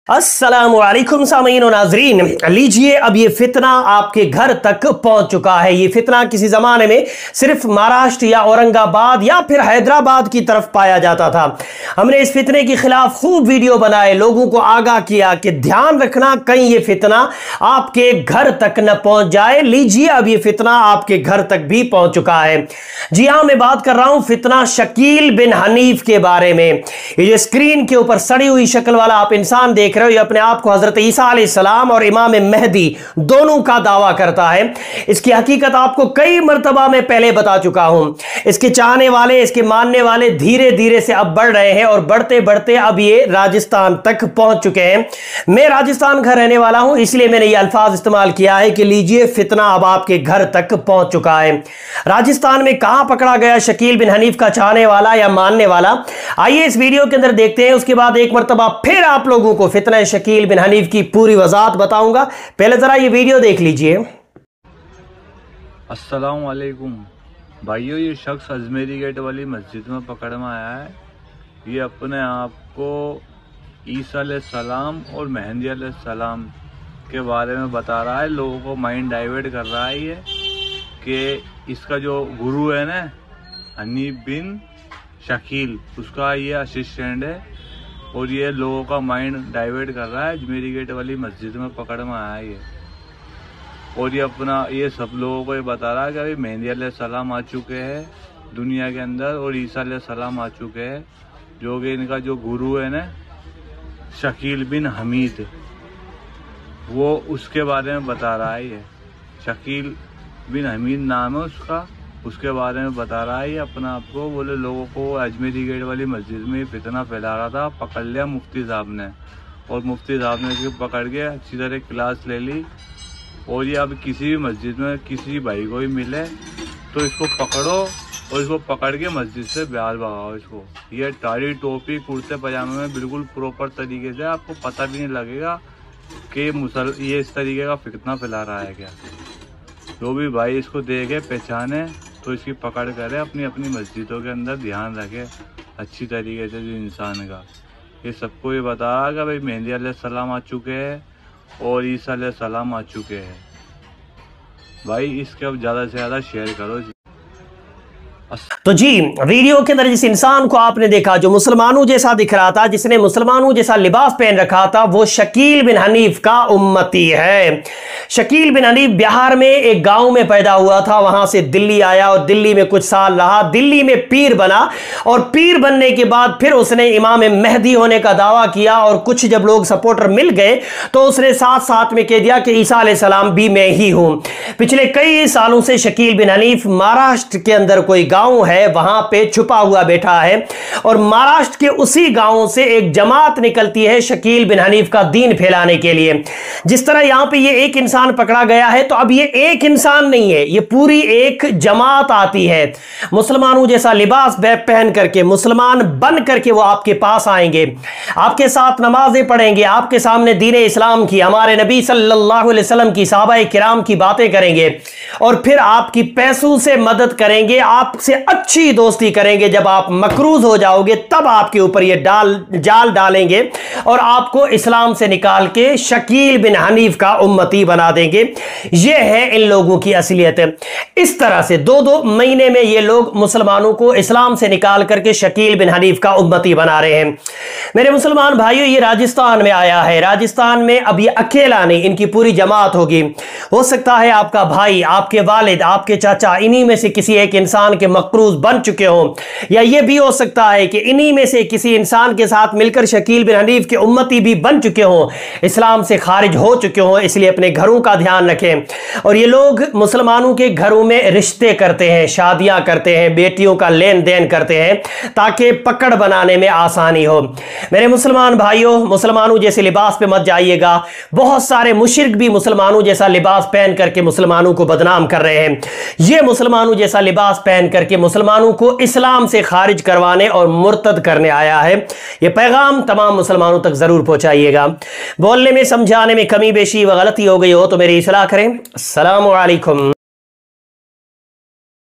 अस्सलामुअलैकुम सामीन और नाजरीन, लीजिए अब ये फितना आपके घर तक पहुंच चुका है। ये फितना किसी जमाने में सिर्फ महाराष्ट्र या औरंगाबाद या फिर हैदराबाद की तरफ पाया जाता था। हमने इस फितने के खिलाफ खूब वीडियो बनाए, लोगों को आगाह किया कि ध्यान रखना कहीं ये फितना आपके घर तक न पहुंच जाए। लीजिए अब ये फितना आपके घर तक भी पहुंच चुका है। जी हाँ, मैं बात कर रहा हूं फितना शकील बिन हनीफ के बारे में। ये जो स्क्रीन के ऊपर सड़ी हुई शक्ल वाला आप इंसान देख रहे हो, ये अपने आप को हजरत ईसा अलैहिस्सलाम और इमाम महदी दोनों का दावा करता है। इसकी हकीकत आपको कई मर्तबा मैं पहले बता चुका हूं। इसके चाहने वाले, इसके मानने वाले धीरे धीरे से अब बढ़ रहे हैं और बढ़ते बढ़ते अब ये राजस्थान तक पहुंच चुके हैं। मैं राजस्थान का रहने वाला हूं, इसलिए मैंने ये अल्फाज इस्तेमाल किया है कि लीजिए फितना अब आपके घर तक पहुंच चुका है। राजस्थान में कहां पकड़ा गया शकील बिन हनीफ का चाहने वाला या मानने वाला, आइए इस वीडियो के अंदर देखते हैं। उसके बाद एक मर्तबा फिर आप लोगों को फितना शकील बिन हनीफ की पूरी वजाहत बताऊंगा। पहले जरा ये वीडियो देख लीजिए। अस्सलाम वालेकुम भाइयों, ये शख्स अजमेरी गेट वाली मस्जिद में पकड़ में आया है। ये अपने आप को ईसा अलैहिस्सलाम और मेहदी अलैहिस्सलाम के बारे में बता रहा है। लोगों को माइंड डाइवर्ट कर रहा है ये कि इसका जो गुरु है ना हनीफ बिन शकील, उसका ये असिस्टेंट है और ये लोगों का माइंड डाइवर्ट कर रहा है। अजमेरी गेट वाली मस्जिद में पकड़ में आया है ये, और ये सब लोगों को ये बता रहा है कि अभी मेहदी अलैहिस्सलाम आ चुके हैं दुनिया के अंदर और ईसा अलैहिस्सलाम आ चुके हैं, जो कि इनका जो गुरु है ना शकील बिन हमीद, वो उसके बारे में बता रहा है। ये शकील बिन हमीद नाम है उसका, उसके बारे में बता रहा है ये अपना आप को। बोले लोगों को अजमेरी गेट वाली मस्जिद में फितना फैला रहा था, पकड़ लिया मुफ्ती साहब ने, और मुफ्ती साहब ने इसको पकड़ के अच्छी तरह क्लास ले ली। और ये अब किसी भी मस्जिद में किसी भाई को भी मिले तो इसको पकड़ो और इसको पकड़ के मस्जिद से बाहर भगाओ इसको। ये टाड़ी टोपी कुर्ते पजामे में बिल्कुल प्रॉपर तरीके से, आपको पता भी नहीं लगेगा कि ये इस तरीके का फितना फैला रहा है क्या। जो भी भाई इसको देखे पहचाने तो इसकी पकड़ करे, अपनी अपनी मस्जिदों के अंदर ध्यान रखे अच्छी तरीके से। जो इंसान का ये सबको ये बता कि भाई मेहदी अलैहिस्सलाम आ चुके हैं और ईसा अलैहिस्सलाम आ चुके हैं। भाई इसके अब ज़्यादा से ज़्यादा शेयर करो। तो जी, वीडियो के अंदर जिस इंसान को आपने देखा जो मुसलमानों जैसा दिख रहा था, जिसने मुसलमानों जैसा लिबास पहन रखा था, वो शकील बिन हनीफ का उम्मती है। शकील बिन हनीफ बिहार में एक गांव में पैदा हुआ था, वहां से दिल्ली आया और दिल्ली में कुछ साल रहा, दिल्ली में पीर बना और पीर बनने के बाद फिर उसने इमाम महदी होने का दावा किया। और कुछ जब लोग सपोर्टर मिल गए तो उसने साथ साथ में कह दिया कि ईसा अलैहिस्सलाम भी मैं ही हूं। पिछले कई सालों से शकील बिन हनीफ महाराष्ट्र के अंदर कोई गांव है वहां पे छुपा हुआ बैठा है, और महाराष्ट्र के उसी गांव से एक जमात निकलती है शकील बिन हनीफ का दीन फैलाने के लिए। जिस तरह यहां पे ये एक इंसान पकड़ा गया है, तो अब ये एक इंसान नहीं है, ये पूरी एक जमात आती है। मुसलमानों जैसा लिबास पहन करके, मुसलमान बन करके वो आपके पास आएंगे, आपके साथ नमाजें पढ़ेंगे, आपके सामने दीन इस्लाम की, हमारे नबी सल्लल्लाहु अलैहि वसल्लम की, सहाबाए किराम की बातें करेंगे और फिर आपकी पैसों से मदद करेंगे, आपसे अच्छी दोस्ती करेंगे। जब आप मकरूज हो जाओगे तब आपके ऊपर ये जाल डालेंगे और आपको इस्लाम से निकाल के शकील बिन हनीफ का उम्मती बना देंगे। ये है इन लोगों की असलियत। इस तरह से 2-2 महीने में ये लोग मुसलमानों को इस्लाम से निकाल करके शकील बिन हनीफ का उम्मती बना रहे हैं। मेरे मुसलमान भाइयों, ये राजस्थान में आया है। राजस्थान में अब ये अकेला नहीं, इनकी पूरी जमात होगी। हो सकता है आपका भाई, आपके वालिद, आपके चाचा इन्हीं में से किसी एक इंसान के मकरूज बन चुके हों, या यह भी हो सकता है कि इन्हीं में से किसी इंसान के साथ मिलकर शकील बिन हनीफ के उम्मती भी बन चुके हों, इस्लाम से खारिज हो चुके हों। इसलिए अपने घरों का ध्यान रखें। और ये लोग मुसलमानों के घरों में रिश्ते करते हैं, शादियां करते हैं, बेटियों का लेन देन करते हैं ताकि पकड़ बनाने में आसानी हो। मेरे मुसलमान भाइयों, मुसलमानों जैसे लिबास पे मत जाइएगा। बहुत सारे मुशरिक भी मुसलमानों जैसा लिबास पहन करके मुसलमानों को बदनाम कर रहे हैं। ये मुसलमानों जैसा लिबास पहन करके मुसलमानों को इस्लाम से खारिज करवाने और मुर्तद करने आया है। यह पैगाम तमाम मुसलमानों तक जरूर पहुंचाइएगा। बोलने में, समझाने में कमी बेशी व गलती हो गई हो तो मेरी इस्लाह करें। अस्सलामु अलैकुम।